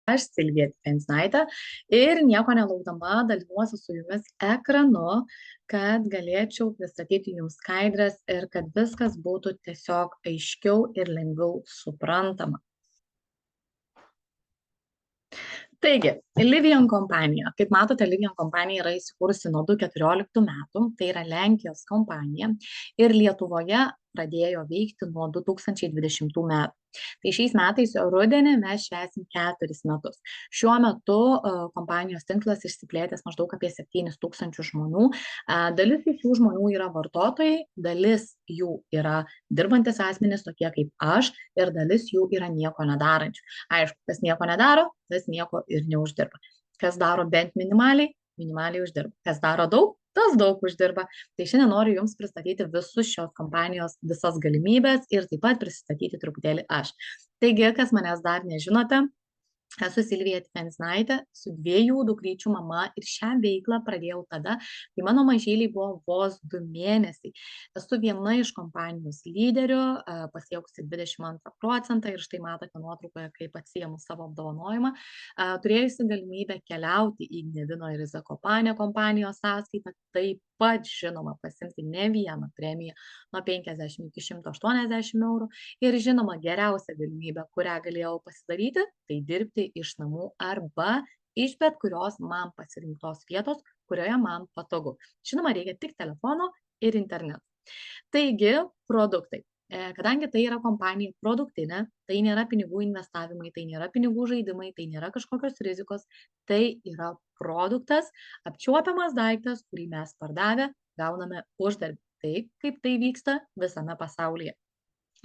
Aš Silvija Tvenznaitė ir nieko nelaukdama dalinuosi su jumis ekranu, kad galėčiau pristatyti jums skaidres ir kad viskas būtų tiesiog aiškiau ir lengviau suprantama. Taigi, Livion kompanija. Kaip matote, Livion kompanija yra įsikūrusi nuo 2014 metų, tai yra Lenkijos kompanija ir Lietuvoje pradėjo veikti nuo 2020 metų. Tai šiais metais rudenį mes švęsim 4 metus. Šiuo metu kompanijos tinklas išsiplėtęs maždaug apie 7 000 žmonių. Dalis iš šių žmonių yra vartotojai, dalis jų yra dirbantis asmenys, tokie kaip aš, ir dalis jų yra nieko nedarančių. Aišku, kas nieko nedaro, tas nieko ir neuždirba. Kas daro bent minimaliai, minimaliai uždirba. Kas daro daug, tas daug uždirba. Tai šiandien noriu Jums pristatyti visus šios kompanijos visas galimybės ir taip pat pristatyti truputėlį aš. Taigi, kas manęs dar nežinote, esu Silvija Tvenznaitė, su 2 dukryčių mama ir šią veiklą pradėjau tada, kai mano mažyliai buvo vos 2 mėnesiai. Esu viena iš kompanijos lyderių, pasiekusi 22% ir štai matote nuotraukoje, kaip atsiėmu savo apdovanojimą, turėjusi galimybę keliauti į Gnevino ir Zakopanę kompanijos sąskaitą, taip pat žinoma pasimti ne vieną premiją nuo 50 iki 180 eurų ir žinoma geriausia galimybė, kurią galėjau pasidaryti, tai dirbti iš namų arba iš bet kurios man pasirinktos vietos, kurioje man patogu. Žinoma, reikia tik telefono ir interneto. Taigi, produktai. Kadangi tai yra kompanija produktinė, tai nėra pinigų investavimai, tai nėra pinigų žaidimai, tai nėra kažkokios rizikos, tai yra produktas, apčiuopiamas daiktas, kurį mes pardavę gauname uždarbį. Taip, kaip tai vyksta visame pasaulyje.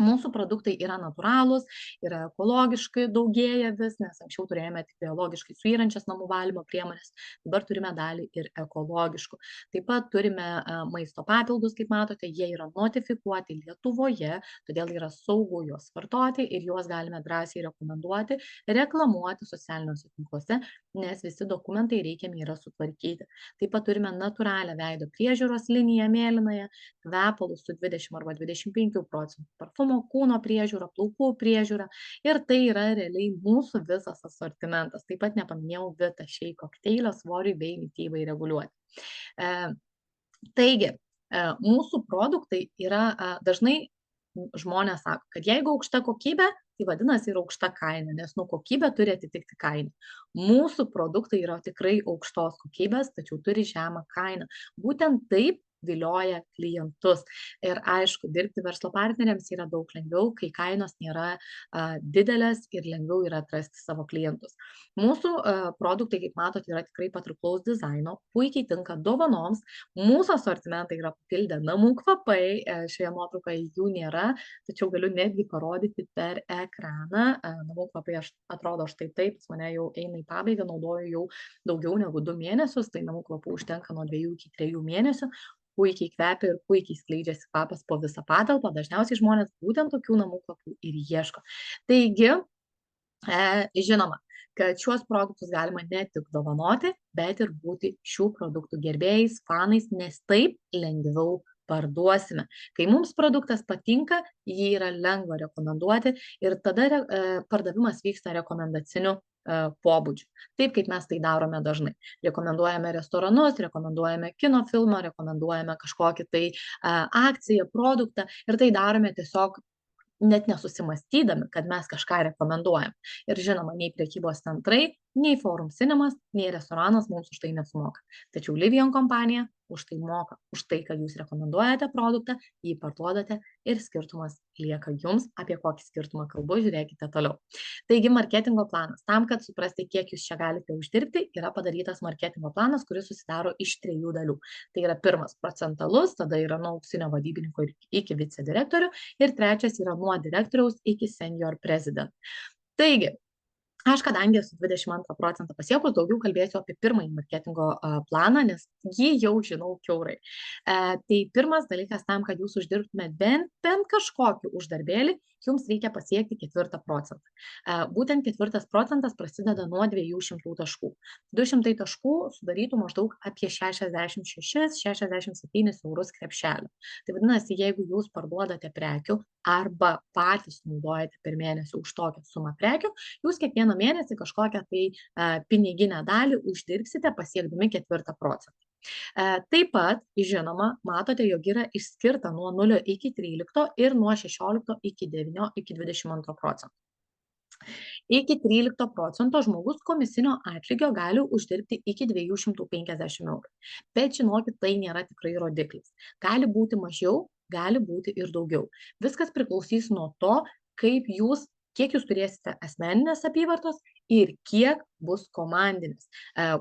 Mūsų produktai yra natūralūs, yra ekologiškai, daugėja vis, nes anksčiau turėjome tik biologiškai suyrančias namų valymo priemonės, dabar turime dalį ir ekologiškų. Taip pat turime maisto papildus, kaip matote, jie yra notifikuoti Lietuvoje, todėl yra saugu juos vartoti ir juos galime drąsiai rekomenduoti, reklamuoti socialiniuose tinkluose, nes visi dokumentai reikiami yra sutvarkyti. Taip pat turime natūralią veido priežiūros liniją mėlynąją, kvepalus su 20 arba 25% parfumo, kūno priežiūra, plaukų priežiūra ir tai yra realiai mūsų visas asortimentas. Taip pat nepaminėjau Vita Shea kokteilio svoriui bei mitybai reguliuoti. Taigi, mūsų produktai yra dažnai žmonės sako, kad jeigu aukšta kokybė, tai vadinasi ir aukšta kaina, nes kokybė turi atitikti kainą. Mūsų produktai yra tikrai aukštos kokybės, tačiau turi žemą kainą. Būtent taip vilioja klientus. Ir aišku, dirbti verslo partneriams yra daug lengviau, kai kainos nėra didelės ir lengviau yra atrasti savo klientus. Mūsų produktai, kaip matote, yra tikrai patrauklaus dizaino, puikiai tinka dovanoms. Mūsų asortimentai yra papildę namų kvapai, šioje nuotraukoje jų nėra, tačiau galiu netgi parodyti per ekraną. Namų kvapai atrodo štai taip, mane jau eina į pabaigą, naudoju jau daugiau negu 2 mėnesius, tai namų kvapų užtenka nuo 2 iki 3 mėnesių. Puikiai kvepia ir puikiai skleidžiasi kvapas po visą patalpą. Dažniausiai žmonės būtent tokių namų kvapų ir ieško. Taigi, žinoma, kad šiuos produktus galima ne tik dovanoti, bet ir būti šių produktų gerbėjais, fanais, nes taip lengviau parduosime. Kai mums produktas patinka, jį yra lengva rekomenduoti ir tada pardavimas vyksta rekomendaciniu pobūdžiu. Taip, kaip mes tai darome dažnai. Rekomenduojame restoranus, rekomenduojame kino filmą, rekomenduojame kažkokį tai akciją, produktą ir tai darome tiesiog net nesusimastydami, kad mes kažką rekomenduojam. Ir žinoma, nei prekybos centrai, nei Forum Cinemas, nei restoranas mums už tai nesumoka. Tačiau Livion kompanija už tai moka, už tai, kad jūs rekomenduojate produktą, jį parduodate ir skirtumas lieka jums. Apie kokį skirtumą kalbu, žiūrėkite toliau. Taigi, marketingo planas. Tam, kad suprasti, kiek jūs čia galite uždirbti, yra padarytas marketingo planas, kuris susidaro iš 3 dalių. Tai yra pirmas procentalus, tada yra nuo auksinio vadybininko iki vicedirektorių ir trečias yra nuo direktoriaus iki senior president. Taigi, aš kadangi esu 22% pasiekus, daugiau kalbėsiu apie pirmąjį marketingo planą, nes jį jau žinau kiaurai. Tai pirmas dalykas tam, kad jūs uždirbtumėt bent kažkokį uždarbėlį, jums reikia pasiekti 4%. Būtent 4% prasideda nuo 200 taškų. 200 taškų sudarytų maždaug apie 66-67 eurus krepšelį. Tai vadinasi, jeigu jūs parduodate prekių arba patys naudojate per mėnesį už tokią sumą prekių, jūs kiekvieną kiekvieną mėnesį kažkokią tai piniginę dalį uždirbsite pasiekdami 4%. Taip pat, žinoma, matote, jog yra išskirta nuo 0 iki 13 ir nuo 16 iki 9 iki 22%. Iki 13% žmogus komisinio atlygio gali uždirbti iki 250 eurų. Bet žinokit, tai nėra tikrai rodiklis. Gali būti mažiau, gali būti ir daugiau. Viskas priklausys nuo to, kiek jūs turėsite asmeninės apyvartos ir kiek bus komandinės.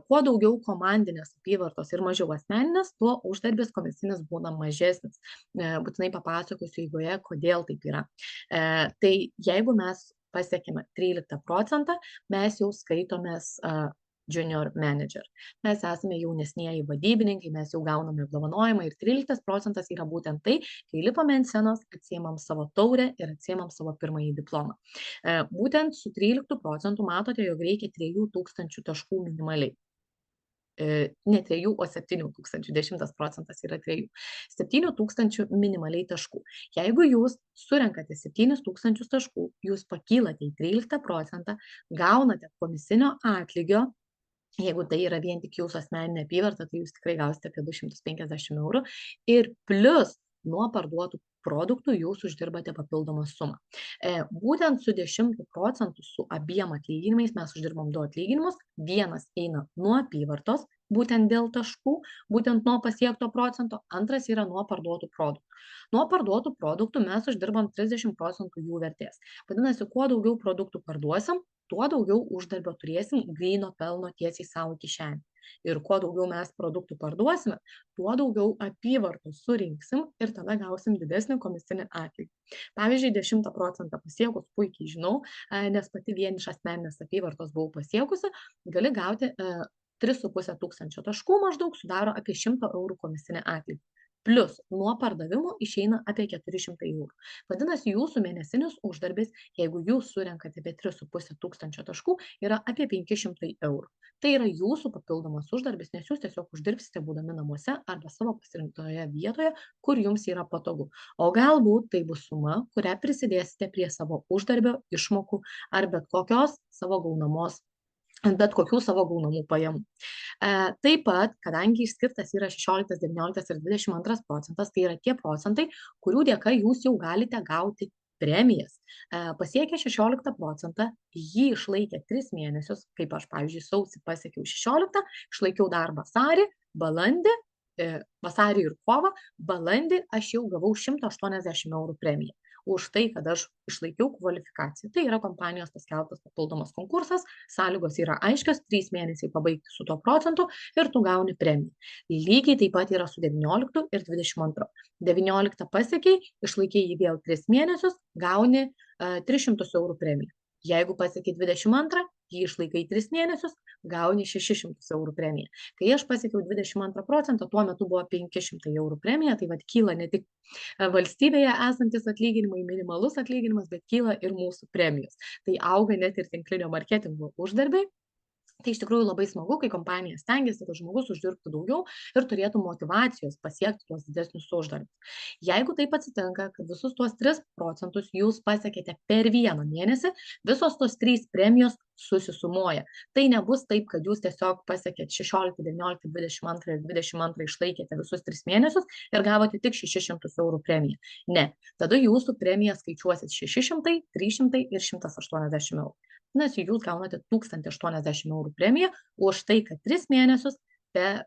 Kuo daugiau komandinės apyvartos ir mažiau asmeninės, tuo uždarbis komisinis būna mažesnis. Būtinai papasakosiu eigoje, kodėl taip yra. Tai jeigu mes pasiekime 13%, mes jau skaitomės junior manager. Mes esame jaunesnieji vadybininkai, mes jau gauname apdovanojimą ir 13% yra būtent tai, kai lipame ant scenos, atsiimam savo taurę ir atsiimam savo pirmąjį diplomą. Būtent su 13% matote, jog reikia 3000 taškų minimaliai. Ne 3, o 7000, 10% yra 3. 7000 minimaliai taškų. Jeigu jūs surenkate 7000 taškų, jūs pakylate į 13%, gaunate komisinio atlygio. Jeigu tai yra vien tik jūsų asmeninė apyvarta, tai jūs tikrai gausite apie 250 eurų ir plus nuo parduotų produktų jūs uždirbate papildomą sumą. Būtent su 10% su abiem atlyginimais mes uždirbam 2 atlyginimus. Vienas eina nuo apyvartos, būtent dėl taškų, būtent nuo pasiekto procento, antras yra nuo parduotų produktų. Nuo parduotų produktų mes uždirbam 30% jų vertės. Vadinasi, kuo daugiau produktų parduosim, tuo daugiau uždarbio turėsim gryno pelno tiesiai savo kišenę. Ir kuo daugiau mes produktų parduosime, tuo daugiau apyvartų surinksim ir tada gausim didesnį komisinį atlygį. Pavyzdžiui, 10% pasiekus, puikiai žinau, nes pati vien iš asmeninės apyvartos buvau pasiekusi, gali gauti 3500 taškų, maždaug sudaro apie 100 eurų komisinį atlygį. Plus nuo pardavimų išeina apie 400 eurų. Vadinasi, jūsų mėnesinis uždarbis, jeigu jūs surenkate apie 3500 taškų, yra apie 500 eurų. Tai yra jūsų papildomas uždarbis, nes jūs tiesiog uždirbsite būdami namuose arba savo pasirinktoje vietoje, kur jums yra patogu. O galbūt tai bus suma, kurią prisidėsite prie savo uždarbio, išmokų ar bet kokių savo gaunamų pajamų. Taip pat, kadangi išskirtas yra 16, 19 ir 22%, tai yra tie procentai, kurių dėka jūs jau galite gauti premijas. Pasiekę 16%, jį išlaikė 3 mėnesius, kaip aš, pavyzdžiui, sausį pasiekiau 16, išlaikiau dar vasarį, balandį, vasarį ir kovą, balandį aš jau gavau 180 eurų premiją už tai, kad aš išlaikiau kvalifikaciją. Tai yra kompanijos paskelbtas papildomas konkursas, sąlygos yra aiškios, 3 mėnesiai pabaigti su tuo procentu ir tu gauni premiją. Lygiai taip pat yra su 19 ir 22. 19 pasiekiai, išlaikiai jį vėl 3 mėnesius, gauni 300 eurų premiją. Jeigu pasiekiai 22, jį išlaikai 3 mėnesius, gauni 600 eurų premiją. Kai aš pasiekiau 22%, tuo metu buvo 500 eurų premija, tai kyla ne tik valstybėje esantis atlyginimai, minimalus atlyginimas, bet kyla ir mūsų premijos. Tai auga net ir tinklinio marketingo uždarbiai. Tai iš tikrųjų labai smagu, kai kompanija stengiasi, kad žmogus uždirbtų daugiau ir turėtų motivacijos pasiekti tuos didesnius uždarbius. Jeigu taip atsitinka, kad visus tuos 3% jūs pasiekėte per vieną mėnesį, visos tos 3 premijos susisumuoja. Tai nebus taip, kad jūs tiesiog pasiekėte 16, 19, 22 ir 22 išlaikėte visus 3 mėnesius ir gavote tik 600 eurų premiją. Ne, tada jūsų premiją skaičiuosit 600, 300 ir 180 eurų. Nes jūs gaunate 1080 eurų premiją už tai, kad 3 mėnesius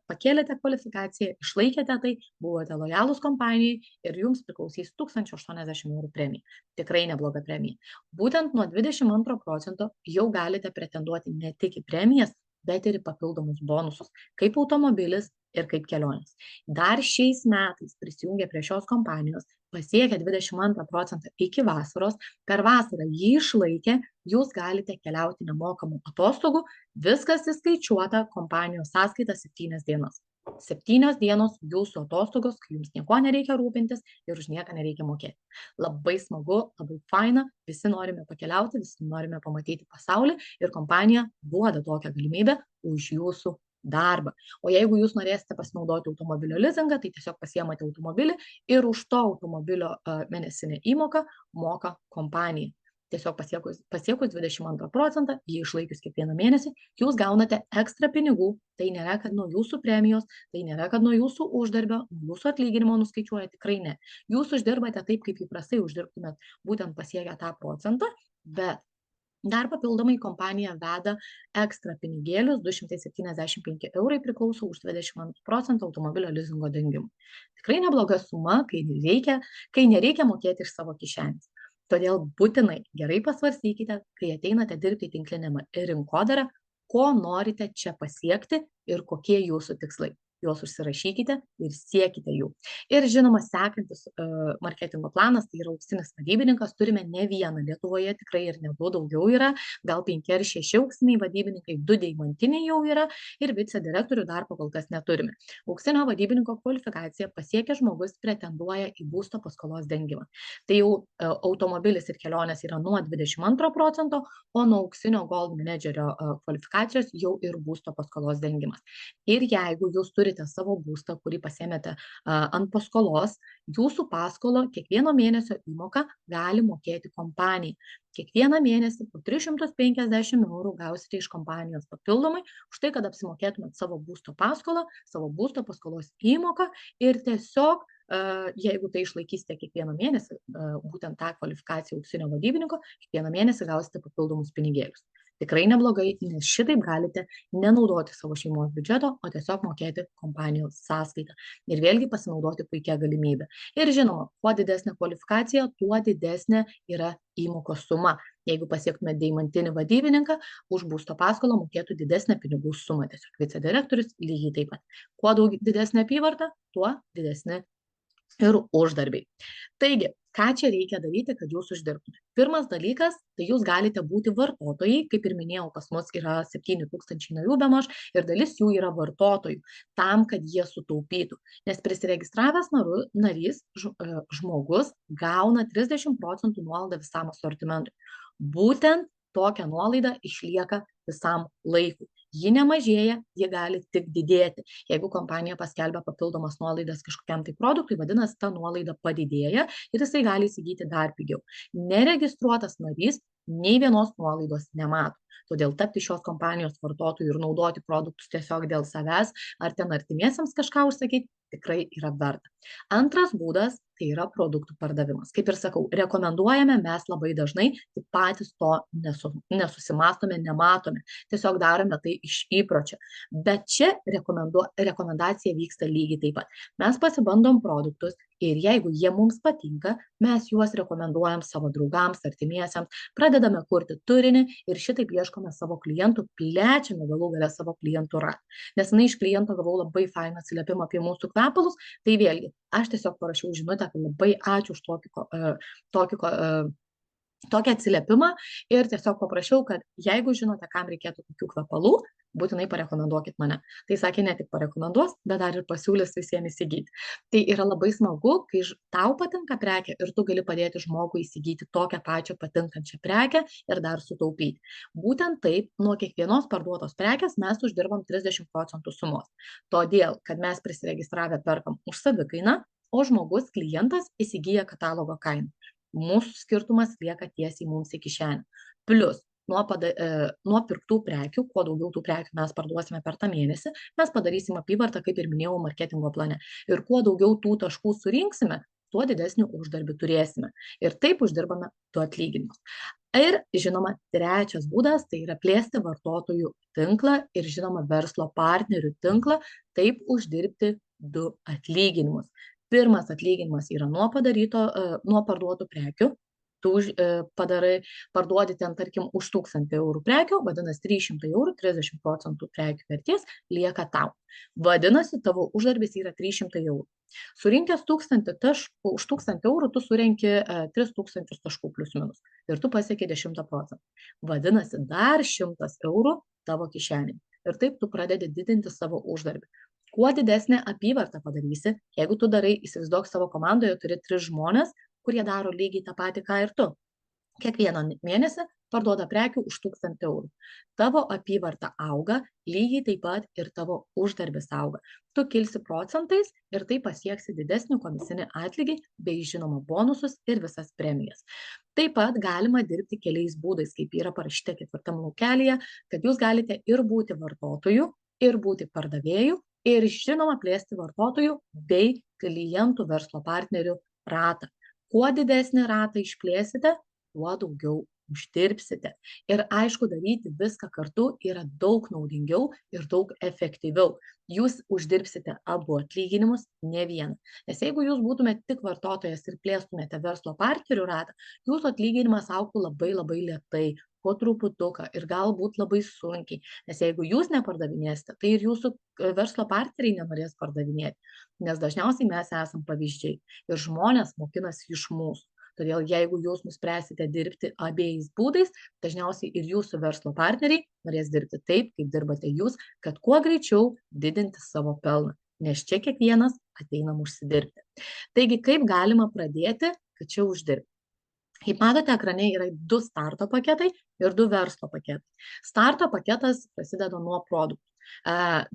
pakėlėte kvalifikaciją, išlaikėte tai, buvote lojalūs kompanijai ir jums priklausys 1080 eurų premija. Tikrai nebloga premija. Būtent nuo 22% jau galite pretenduoti ne tik į premijas, bet ir į papildomus bonusus, kaip automobilis ir kaip kelionės. Dar šiais metais prisijungę prie šios kompanijos, pasiekę 22% iki vasaros, per vasarą jį išlaikę, jūs galite keliauti nemokamų atostogų, viskas įskaičiuota kompanijos sąskaita 7 dienas. 7 dienos jūsų atostogos, kai jums nieko nereikia rūpintis ir už nieką nereikia mokėti. Labai smagu, labai faina, visi norime pakeliauti, visi norime pamatyti pasaulį ir kompanija duoda tokią galimybę už jūsų darbą. O jeigu jūs norėsite pasinaudoti automobilio lizingą, tai tiesiog pasiemate automobilį ir už to automobilio mėnesinę įmoką moka kompanija. Tiesiog pasiekus 22%, jį išlaikius kiekvieną mėnesį, jūs gaunate ekstra pinigų. Tai nėra, kad nuo jūsų premijos, tai nėra, kad nuo jūsų uždarbio, nuo jūsų atlyginimo nuskaičiuoja, tikrai ne. Jūs uždirbate taip, kaip įprastai uždirbtumėt, būtent pasiekę tą procentą, bet dar papildomai kompanija veda ekstra pinigėlius, 275 eurai priklauso už 22% automobilio lizingo dengimui. Tikrai nebloga suma, kai nereikia mokėti iš savo kišenės. Todėl būtinai gerai pasvarstykite, kai ateinate dirbti į tinklinę rinkodarą, ko norite čia pasiekti ir kokie jūsų tikslai. Juos užsirašykite ir siekite jų. Ir žinoma, sekantis marketingo planas, tai yra auksinis vadybininkas, turime ne vieną Lietuvoje, tikrai ir ne du, daugiau yra, gal 5 ar 6 auksiniai vadybininkai, 2 deimantiniai jau yra ir vicedirektorių dar kol kas neturime. Auksinio vadybininko kvalifikaciją pasiekę žmogus pretenduoja į būsto paskolos dengimą. Tai jau automobilis ir kelionės yra nuo 22%, o nuo auksinio gold managerio kvalifikacijos jau ir būsto paskolos dengimas. Ir jeigu jūs turite savo būstą, kurį pasiėmėte ant paskolos, jūsų paskolą kiekvieno mėnesio įmoką gali mokėti kompanijai. Kiekvieną mėnesį po 350 eurų gausite iš kompanijos papildomai už tai, kad apsimokėtumėt savo būsto paskolą, savo būsto paskolos įmoką ir tiesiog, jeigu tai išlaikysite kiekvieną mėnesį, būtent tą kvalifikaciją auksinio vadybininko, kiekvieną mėnesį gausite papildomus pinigėlius. Tikrai neblogai, nes šitaip galite nenaudoti savo šeimos biudžeto, o tiesiog mokėti kompanijos sąskaitą. Ir vėlgi pasinaudoti puikia galimybė. Ir žinoma, kuo didesnė kvalifikacija, tuo didesnė yra įmokos suma. Jeigu pasiektume deimantinį vadybininką, už būsto paskolą mokėtų didesnę pinigų sumą. Tiesiog vicedirektorius lygiai taip pat. Kuo didesnė apyvarta, tuo didesnė ir uždarbiai. Taigi, ką čia reikia daryti, kad jūs uždirbtumėte? Pirmas dalykas, tai jūs galite būti vartotojai, kaip ir minėjau, pas mus yra 7000 narių bemaž ir dalis jų yra vartotojų, tam, kad jie sutaupytų. Nes prisiregistravęs narys, žmogus gauna 30% nuolaidą visam asortimentui. Būtent tokia nuolaida išlieka visam laikui. Ji nemažėja, ji gali tik didėti. Jeigu kompanija paskelbia papildomas nuolaidas kažkokiam tai produktui, vadinasi, ta nuolaida padidėja ir jisai gali įsigyti dar pigiau. Neregistruotas narys nei vienos nuolaidos nemato. Todėl tapti šios kompanijos vartotojų ir naudoti produktus tiesiog dėl savęs ar ten artimiesiams kažką užsakyti tikrai yra verta. Antras būdas tai yra produktų pardavimas. Kaip ir sakau, rekomenduojame mes labai dažnai, tik patys to nesusimastome, nematome. Tiesiog darome tai iš įpročio. Bet čia rekomendacija vyksta lygiai taip pat. Mes pasibandom produktus ir jeigu jie mums patinka, mes juos rekomenduojam savo draugams, artimiesiams, pradedame kurti turinį ir šitaip ieškome savo klientų, plečiame galų gale savo klientų ratą. Nes iš kliento gavau labai fainą atsiliepimą apie mūsų kvepalus, tai vėlgi, aš tiesiog parašiau žinutę, kad labai ačiū už tokį atsiliepimą ir tiesiog paprašiau, kad jeigu žinote, kam reikėtų tokių kvepalų, būtinai parekomenduokit mane. Tai sakė, ne tik parekomenduos, bet dar ir pasiūlys visiems įsigyti. Tai yra labai smagu, kai tau patinka prekė ir tu gali padėti žmogui įsigyti tokią pačią patinkančią prekę ir dar sutaupyti. Būtent taip, nuo kiekvienos parduotos prekės mes uždirbam 30% sumos. Todėl, kad mes prisiregistravę perkam už savikainą, o žmogus, klientas įsigyja katalogo kainą. Mūsų skirtumas lieka tiesiai mums į kišenę. Plius, nuo pirktų prekių, kuo daugiau tų prekių mes parduosime per tą mėnesį, mes padarysim apyvartą, kaip ir minėjau, marketingo plane. Ir kuo daugiau tų taškų surinksime, tuo didesnį uždarbį turėsime. Ir taip uždirbame du atlyginimus. Ir, žinoma, trečias būdas, tai yra plėsti vartotojų tinklą ir, žinoma, verslo partnerių tinklą, taip uždirbti du atlyginimus. Pirmas atlyginimas yra nuo parduotų prekių. Tu parduodi ten, tarkim, už 1000 eurų prekių, vadinasi 300 eurų, 30% prekių vertės lieka tau. Vadinasi, tavo uždarbis yra 300 eurų. Surinkęs 1000 taškų, už 1000 eurų tu surenki 3000 taškų plius minus ir tu pasieki 10%. Vadinasi, dar 100 eurų tavo kišenėje. Ir taip tu pradedi didinti savo uždarbį. Kuo didesnę apyvartą padarysi, jeigu tu darai, įsivaizduok, savo komandoje turi 3 žmonės, kurie daro lygiai tą patį, ką ir tu. kiekvieną mėnesį parduoda prekių už 1000 eurų. Tavo apyvarta auga, lygiai taip pat ir tavo uždarbis auga. Tu kilsi procentais ir tai pasieksi didesnį komisinį atlygį bei žinoma bonusus ir visas premijas. Taip pat galima dirbti keliais būdais, kaip yra parašyta 4 laukelyje, kad jūs galite ir būti vartotoju, ir būti pardavėju, ir žinoma plėsti vartotojų bei klientų verslo partnerių ratą. Kuo didesnį ratą išplėsite, tuo daugiau uždirbsite. Ir aišku, daryti viską kartu yra daug naudingiau ir daug efektyviau. Jūs uždirbsite abu atlyginimus, ne vieną. Nes jeigu jūs būtumėte tik vartotojas ir plėstumėte verslo partnerių ratą, jūsų atlyginimas augtų labai labai lėtai, po truputuką ir galbūt labai sunkiai. Nes jeigu jūs nepardavinėsite, tai ir jūsų verslo partneriai nenorės pardavinėti. Nes dažniausiai mes esam pavyzdžiai ir žmonės mokinasi iš mūsų. Todėl jeigu jūs nuspręsite dirbti abiejais būdais, dažniausiai ir jūsų verslo partneriai norės dirbti taip, kaip dirbate jūs, kad kuo greičiau didinti savo pelną. Nes čia kiekvienas ateinam užsidirbti. Taigi, kaip galima pradėti, kad čia uždirbti? Kaip matote, ekrane yra 2 starto paketai ir 2 verslo paketai. Starto paketas prasideda nuo produktų.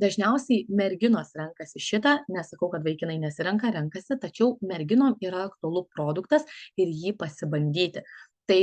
Dažniausiai merginos renkasi šitą, nesakau, kad vaikinai nesirenka, renkasi, tačiau merginom yra aktualu produktas ir jį pasibandyti. Tai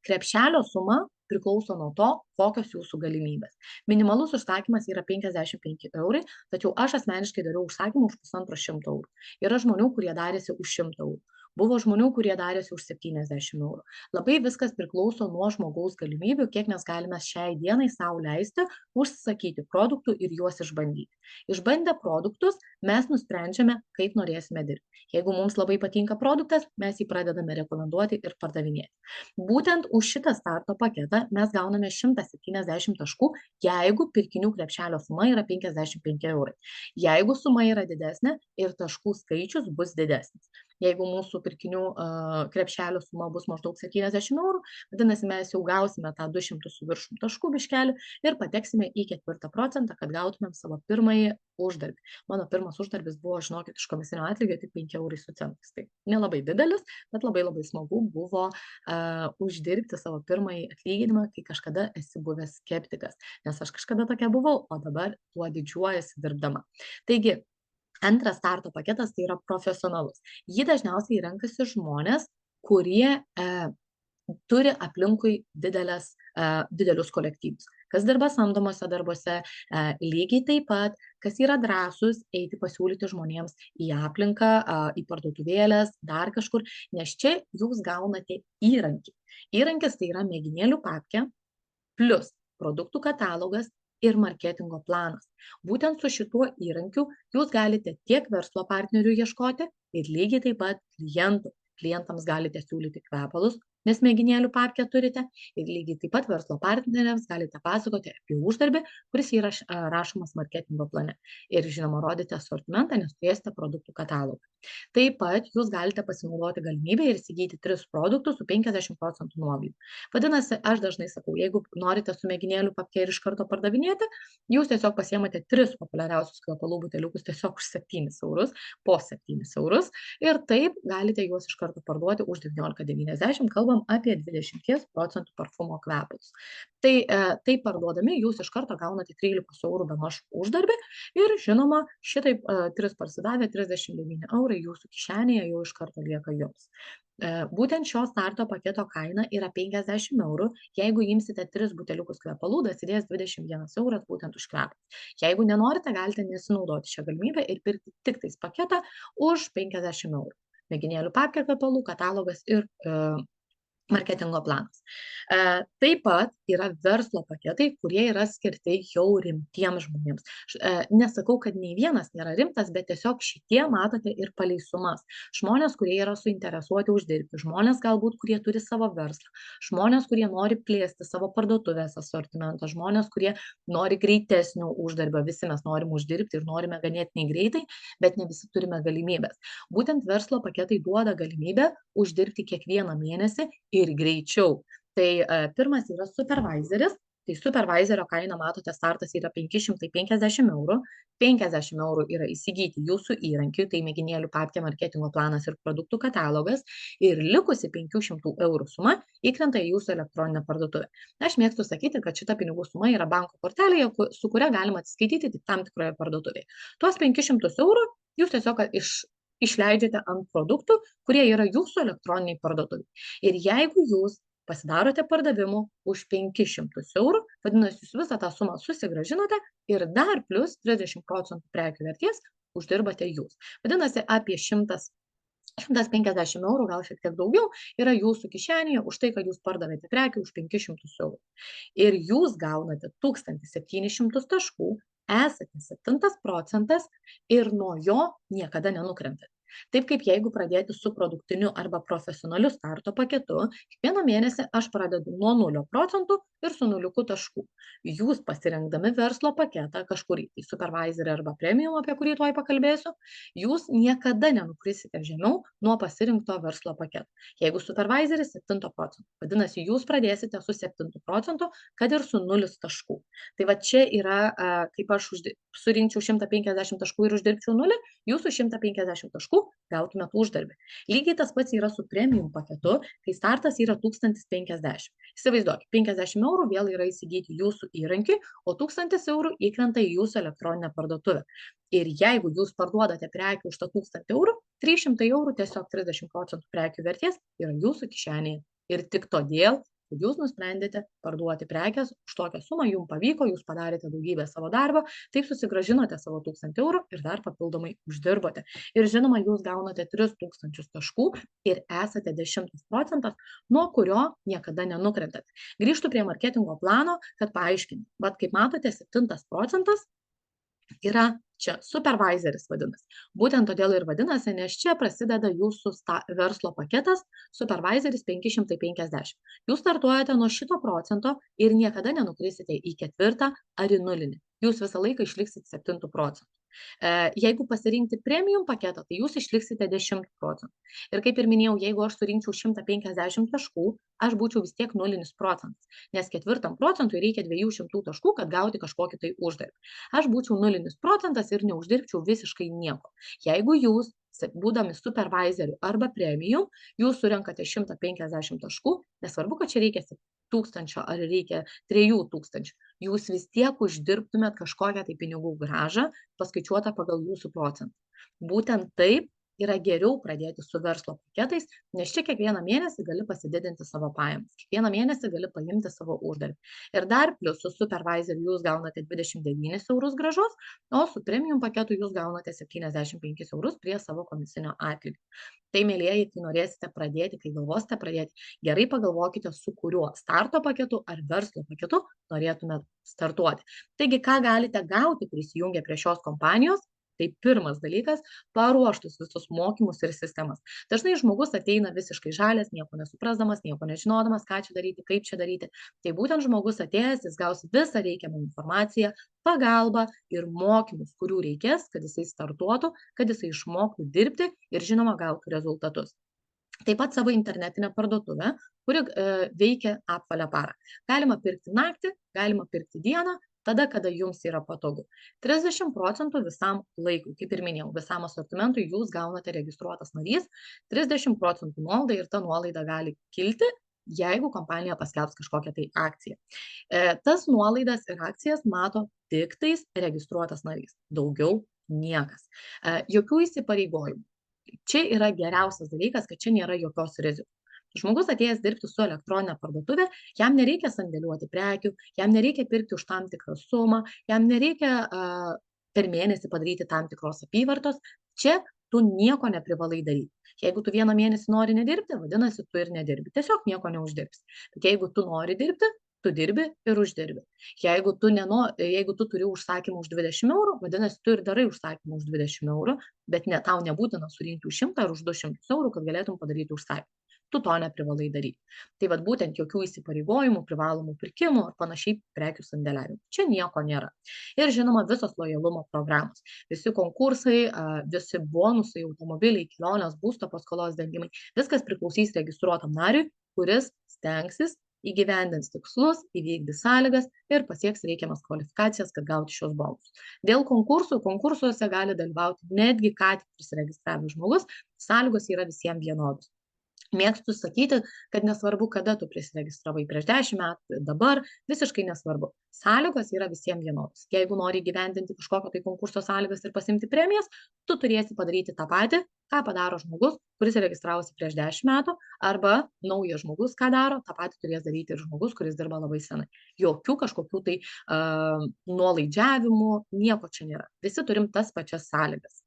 krepšelio suma priklauso nuo to, kokios jūsų galimybės. Minimalus užsakymas yra 55 eurai, tačiau aš asmeniškai dariau užsakymą už 150 eurų. Yra žmonių, kurie darėsi už 100 eurų. Buvo žmonių, kurie darėsi už 70 eurų. Labai viskas priklauso nuo žmogaus galimybių, kiek mes galime šiai dienai sau leisti užsisakyti produktų ir juos išbandyti. Išbandę produktus, mes nusprendžiame, kaip norėsime dirbti. Jeigu mums labai patinka produktas, mes jį pradedame rekomenduoti ir pardavinėti. Būtent už šitą starto paketą mes gauname 170 taškų, jeigu pirkinių krepšelio suma yra 55 eurai. Jeigu suma yra didesnė ir taškų skaičius bus didesnis. Jeigu mūsų pirkinių krepšelio suma bus maždaug 70 eurų, vadinasi, mes jau gausime tą 200 su viršum taškų biškelį ir pateksime į 4%, kad gautumėm savo pirmąjį uždarbį. Mano pirmas uždarbis buvo, žinokit, iš komisinio atlygio tik 5 eurai su centais. Tai nelabai didelis, bet labai labai smagu buvo uždirbti savo pirmąjį atlyginimą, kai kažkada esi buvęs skeptikas. Nes aš kažkada tokia buvau, o dabar tuo didžiuojasi dirbdama. Taigi, antras starto paketas tai yra profesionalus. Jį dažniausiai renkasi žmonės, kurie turi aplinkui didelius kolektyvus. Kas dirba samdomose darbuose, lygiai taip pat, kas yra drąsus eiti pasiūlyti žmonėms į aplinką, į parduotuvėlės, dar kažkur, nes čia jūs gaunate įrankį. Įrankis tai yra mėginėlių papkė plus produktų katalogas ir marketingo planas. Būtent su šituo įrankiu jūs galite tiek verslo partnerių ieškoti ir lygiai taip pat klientų. Klientams galite siūlyti kvepalus, nes mėginėlių papkę turite ir lygiai taip pat verslo partneriams galite pasakoti apie uždarbį, kuris yra rašomas marketingo plane. Ir žinoma, rodyti asortimentą, nes turėsite produktų katalogą. Taip pat jūs galite pasinaudoti galimybę ir įsigyti 3 produktus su 50% nuolaidą. Vadinasi, aš dažnai sakau, jeigu norite su mėginėlių papke ir iš karto pardavinėti, jūs tiesiog pasiemate 3 populiariausius kvepalų buteliukus tiesiog už 7 eurus, po 7 eurus ir taip galite juos iš karto parduoti už 19,90, kalbam apie 20% parfumo kvepalus. Tai parduodami jūs iš karto gaunate 13 eurų bemaž uždarbį ir žinoma, šitaip 3 parsidavę 39 eurai jūsų kišenėje jau iš karto lieka jums. Būtent šio starto paketo kaina yra 50 eurų, jeigu imsite 3 buteliukus kvepalų, dasidės 21 euras būtent už kvepą. Jeigu nenorite, galite nesinaudoti šią galimybę ir pirkti tik tais paketą už 50 eurų. Mėginėlių papkė kvepalų, katalogas ir marketingo planas. Taip pat yra verslo paketai, kurie yra skirti jau rimtiems žmonėms. Nesakau, kad nei vienas nėra rimtas, bet tiesiog šitie matote ir palei sumas. Žmonės, kurie yra suinteresuoti uždirbti, žmonės galbūt, kurie turi savo verslą, žmonės, kurie nori plėsti savo parduotuvės asortimentą, žmonės, kurie nori greitesnio uždarbio, visi mes norim uždirbti ir norime ganėtinai greitai, bet ne visi turime galimybės. Būtent verslo paketai duoda galimybę uždirbti kiekvieną mėnesį ir greičiau. Tai pirmas yra supervisoris, Tai supervisorio kaina, matote, startas yra 550 eurų. 50 eurų yra įsigyti jūsų įrankių, tai mėginėlių papkė, marketingo planas ir produktų katalogas. Ir likusi 500 eurų suma įkrenta į jūsų elektroninę parduotuvę. Aš mėgstu sakyti, kad šita pinigų suma yra banko kortelėje, su kuria galima atsiskaityti tik tam tikroje parduotuvėje. Tuos 500 eurų jūs tiesiog išleidžiate ant produktų, kurie yra jūsų elektroniniai parduotuvė. Ir jeigu jūs pasidarote pardavimų už 500 eurų, vadinasi, jūs visą tą sumą susigrąžinote ir dar plus 30% prekių vertės uždirbate jūs. Vadinasi, apie 150 eurų, gal šiek tiek daugiau, yra jūsų kišenėje už tai, kad jūs pardavėte prekių už 500 eurų. Ir jūs gaunate 1700 taškų, esate 7 procentas ir nuo jo niekada nenukrentate. Taip kaip jeigu pradėti su produktiniu arba profesionaliu starto paketu, kiekvieną mėnesį aš pradedu nuo 0 procentų ir su 0 taškų. Jūs pasirinkdami verslo paketą, kažkurį į supervisorį arba premium, apie kurį tuoj pakalbėsiu, jūs niekada nenukrisite žemiau nuo pasirinkto verslo paketo. Jeigu supervisoris 7 procentų, vadinasi, jūs pradėsite su 7 procentų, kad ir su 0 taškų. Tai va čia yra, kaip aš surinkčiau 150 taškų ir uždirbčiau 0, jūsų 150 taškų gautumėt uždarbį. Lygiai tas pats yra su premium paketu, kai startas yra 1050. Įsivaizduokit, 50 eurų vėl yra įsigyti jūsų įrankį, o 1000 eurų įkrenta į jūsų elektroninę parduotuvę. Ir jeigu jūs parduodate prekių už tą 1000 eurų, 300 eurų, tiesiog 30% prekių vertės yra jūsų kišenėje. Ir tik todėl, kad jūs nusprendėte parduoti prekes už tokią sumą, jums pavyko, jūs padarėte daugybę savo darbo, taip susigrąžinote savo 1000 eurų ir dar papildomai uždirbote. Ir žinoma, jūs gaunate 3000 taškų ir esate 10 procentas, nuo kurio niekada nenukrentate. Grįžtu prie marketingo plano, kad paaiškinti. Bet kaip matote, 7 procentas yra čia supervisoris vadinasi. Būtent todėl ir vadinasi, nes čia prasideda jūsų verslo paketas supervisoris 550. Jūs startuojate nuo šito procento ir niekada nenukrisite į 4 ar į 0. Jūs visą laiką išliksit 7 procentų. Jeigu pasirinkti premium paketą, tai jūs išliksite 10 procentų. Ir kaip ir minėjau, jeigu aš surinkčiau 150 taškų, aš būčiau vis tiek 0 procentas, nes 4 procentui reikia 200 taškų, kad gauti kažkokį tai uždarbį. Aš būčiau 0 procentas ir neuždirbčiau visiškai nieko. Jeigu jūs, būdami supervisoriu arba premium, jūs surenkate 150 taškų, nesvarbu, kad čia reikia 1000 ar reikia 3000, jūs vis tiek uždirbtumėt kažkokią tai pinigų grąžą, paskaičiuotą pagal jūsų procentą. Būtent taip yra geriau pradėti su verslo paketais, nes čia kiekvieną mėnesį gali pasididinti savo pajamas, kiekvieną mėnesį gali paimti savo uždarbį. Ir dar plus su supervisoriu jūs gaunate 29 eurus grąžos, o su premium paketu jūs gaunate 75 eurus prie savo komisinio atlygio. Tai, mėlieji, kai norėsite pradėti, kai galvosite pradėti, gerai pagalvokite, su kuriuo starto paketu ar verslo paketu norėtumėte startuoti. Taigi, ką galite gauti prisijungę prie šios kompanijos? Tai pirmas dalykas – paruoštus visus mokymus ir sistemas. Dažnai žmogus ateina visiškai žalias, nieko nesuprasdamas, nieko nežinodamas, ką čia daryti, kaip čia daryti. Tai būtent žmogus atėjęs, jis gaus visą reikiamą informaciją, pagalbą ir mokymus, kurių reikės, kad jisai startuotų, kad jisai išmoktų dirbti ir, žinoma, gautų rezultatus. Taip pat savo internetinę parduotuvę, kuri veikia apvalią parą. Galima pirkti naktį, galima pirkti dieną, tada, kada jums yra patogu. 30 procentų visam laikui, kaip ir minėjau, visam asortimentui jūs gaunate registruotas narys, 30 procentų nuolaida ir ta nuolaida gali kilti, jeigu kompanija paskelbs kažkokią tai akciją. Tas nuolaidas ir akcijas mato tik tais registruotas narys, daugiau niekas. Jokių įsipareigojimų. Čia yra geriausias dalykas, kad čia nėra jokios rizikos. Žmogus atėjęs dirbti su elektroninė parduotuvė, jam nereikia sandėliuoti prekių, jam nereikia pirkti už tam tikrą sumą, jam nereikia per mėnesį padaryti tam tikros apyvartos. Čia tu nieko neprivalai daryti. Jeigu tu vieną mėnesį nori nedirbti, vadinasi, tu ir nedirbi. Tiesiog nieko neuždirbsi. Bet jeigu tu nori dirbti, tu dirbi ir uždirbi. Jeigu tu turi užsakymą už 20 eurų, vadinasi, tu ir darai užsakymą už 20 eurų, bet tau nebūtina surinkti už 100 ar už 200 eurų, kad galėtum padaryti užsakymą. Tu to neprivalai daryti. Tai vad būtent jokių įsipareigojimų, privalomų pirkimų ar panašiai prekių sandėliavimų. Čia nieko nėra. Ir žinoma, visos lojalumo programos. Visi konkursai, visi bonusai, automobiliai, kelionės, būsto paskolos dengimai. Viskas priklausys registruotam nariui, kuris stengsis įgyvendins tikslus, įvykdys sąlygas ir pasieks reikiamas kvalifikacijas, kad gauti šios balus. Dėl konkursuose gali dalyvauti netgi ką tik prisiregistravęs žmogus, sąlygos yra visiems vienodos. Mėgstu sakyti, kad nesvarbu, kada tu prisiregistravai prieš 10 metų, dabar visiškai nesvarbu. Sąlygos yra visiems vienodos. Jeigu nori įgyvendinti kažkokio tai konkurso sąlygas ir pasimti premijas, tu turėsi padaryti tą patį, ką padaro žmogus, kuris registravosi prieš 10 metų, arba naujas žmogus, ką daro, tą patį turės daryti ir žmogus, kuris dirba labai senai. Jokių kažkokių tai nuolaidžiavimų, nieko čia nėra. Visi turim tas pačias sąlygas.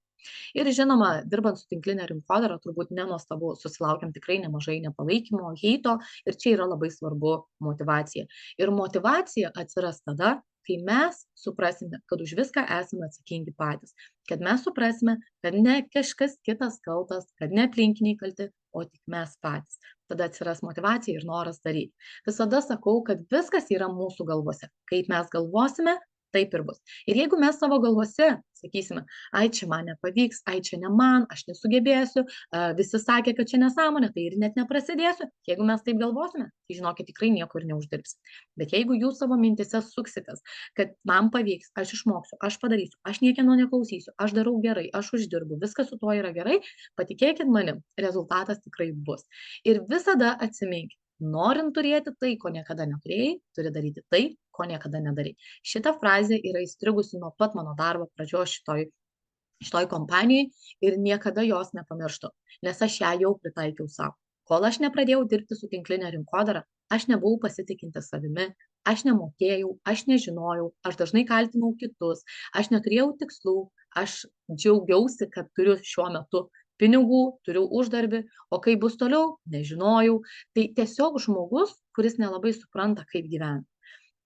Ir žinoma, dirbant su tinkline rinkodara, turbūt nenuostabu, susilaukiam tikrai nemažai nepalaikymo, heito ir čia yra labai svarbu motivacija. Ir motivacija atsiras tada, kai mes suprasime, kad už viską esame atsakingi patys, kad mes suprasime, kad ne kažkas kitas kaltas, kad ne aplinkiniai kalti, o tik mes patys. Tada atsiras motivacija ir noras daryti. Visada sakau, kad viskas yra mūsų galvose. Kaip mes galvosime, taip ir bus. Ir jeigu mes savo galvose sakysime, ai čia man nepavyks, ai čia ne man, aš nesugebėsiu, visi sakė, kad čia nesąmonė, tai ir net neprasidėsiu. Jeigu mes taip galvosime, tai žinokit, tikrai nieko ir neuždirbsim. Bet jeigu jūs savo mintise suksitės, kad man pavyks, aš išmoksiu, aš padarysiu, aš niekieno neklausysiu, aš darau gerai, aš uždirbu, viskas su tuo yra gerai, patikėkit manim, rezultatas tikrai bus. Ir visada atsiminkit, norint turėti tai, ko niekada neturėjai, turi daryti tai, ko niekada nedarai. Šita frazė yra įstrigusi nuo pat mano darbo pradžios šitoj kompanijai ir niekada jos nepamirštu, nes aš ją jau pritaikiau savo. Kol aš nepradėjau dirbti su tinkline rinkodara, aš nebuvau pasitikinti savimi, aš nemokėjau, aš nežinojau, aš dažnai kaltinau kitus, aš neturėjau tikslų, aš džiaugiausi, kad turiu šiuo metu pinigų, turiu uždarbį, o kaip bus toliau, nežinojau. Tai tiesiog žmogus, kuris nelabai supranta, kaip gyventi.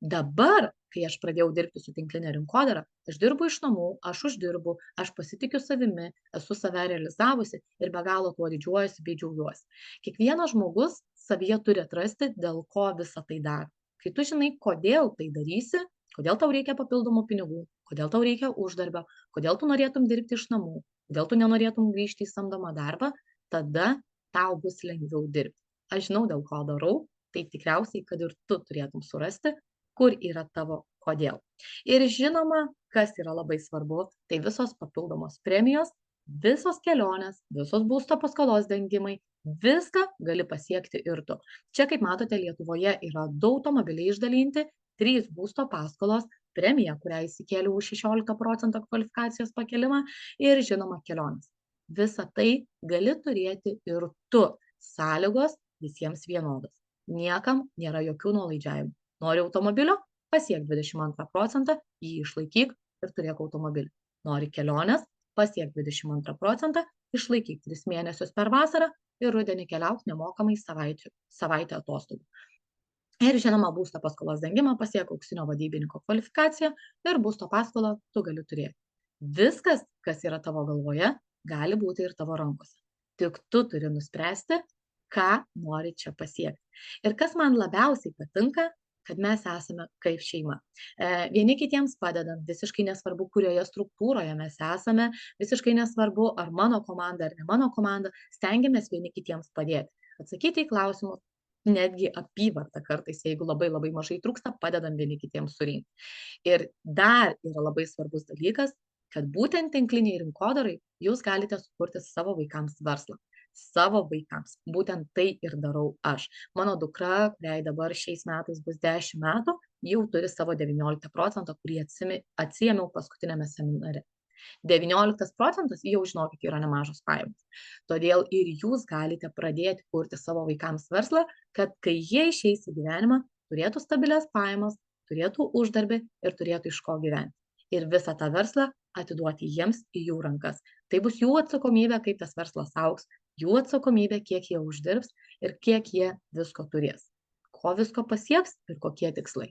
Dabar, kai aš pradėjau dirbti su tinkline rinkodara, aš dirbu iš namų, aš uždirbu, aš pasitikiu savimi, esu save realizavusi ir be galo tuo didžiuojuosi bei džiaugiuosi. Kiekvienas žmogus savyje turi atrasti, dėl ko visą tai daro. Kai tu žinai, kodėl tai darysi, kodėl tau reikia papildomų pinigų, kodėl tau reikia uždarbio, kodėl tu norėtum dirbti iš namų, kodėl tu nenorėtum grįžti į samdomą darbą, tada tau bus lengviau dirbti. Aš žinau, dėl ko darau, tai tikriausiai, kad ir tu turėtum surasti, kur yra tavo kodėl. Ir žinoma, kas yra labai svarbu, tai visos papildomos premijos, visos kelionės, visos būsto paskolos dengimai, viską gali pasiekti ir tu. Čia, kaip matote, Lietuvoje yra 2 automobiliai išdalinti, 3 būsto paskolos, premija, kurią įsikėliau už 16% kvalifikacijos pakelimą ir žinoma kelionės. Visą tai gali turėti ir tu. Sąlygos visiems vienodos. Niekam nėra jokių nuolaidžiavimų. Nori automobilio? Pasiek 22%, jį išlaikyk ir turėk automobilį. Nori kelionės? Pasiek 22%, išlaikyk 3 mėnesius per vasarą ir rudenį keliauk nemokamai savaitę atostogų. Ir žinoma, būsto paskolos dengimą pasiek auksinio vadybininko kvalifikaciją ir būsto paskolą tu gali turėti. Viskas, kas yra tavo galvoje, gali būti ir tavo rankose. Tik tu turi nuspręsti, ką nori čia pasiekti. Ir kas man labiausiai patinka, kad mes esame kaip šeima. Vieni kitiems padedam, visiškai nesvarbu, kurioje struktūroje mes esame, visiškai nesvarbu, ar mano komanda, ar ne mano komanda, stengiamės vieni kitiems padėti. Atsakyti į klausimus, netgi apyvartą kartais, jeigu labai labai mažai trūksta, padedam vieni kitiems surinkti. Ir dar yra labai svarbus dalykas, kad būtent tinkliniai rinkodarai jūs galite sukurti savo vaikams verslą. Savo vaikams. Būtent tai ir darau aš. Mano dukra, kuriai dabar šiais metais bus 10 metų, jau turi savo 19%, kurį atsiėmiau paskutinėme seminare. 19% jau, žinokit, yra nemažos pajamos. Todėl ir jūs galite pradėti kurti savo vaikams verslą, kad kai jie išeis į gyvenimą, turėtų stabilias pajamas, turėtų uždarbį ir turėtų iš ko gyventi. Ir visą tą verslą atiduoti jiems į jų rankas. Tai bus jų atsakomybė, kaip tas verslas augs, jų atsakomybė, kiek jie uždirbs ir kiek jie visko turės. Ko visko pasieks ir kokie tikslai.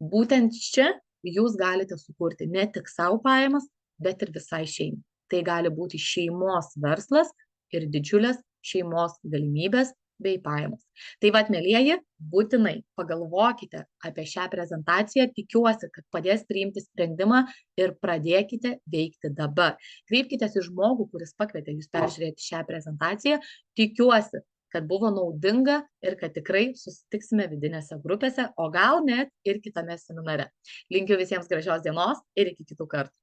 Būtent čia jūs galite sukurti ne tik savo pajamas, bet ir visai šeimai. Tai gali būti šeimos verslas ir didžiulės šeimos galimybės bei pajamos. Tai vat, mielieji, būtinai pagalvokite apie šią prezentaciją, tikiuosi, kad padės priimti sprendimą ir pradėkite veikti dabar. Kreipkitės į žmogų, kuris pakvietė jūs peržiūrėti šią prezentaciją, tikiuosi, kad buvo naudinga ir kad tikrai susitiksime vidinėse grupėse, o gal net ir kitame seminare. Linkiu visiems gražios dienos ir iki kitų kartų.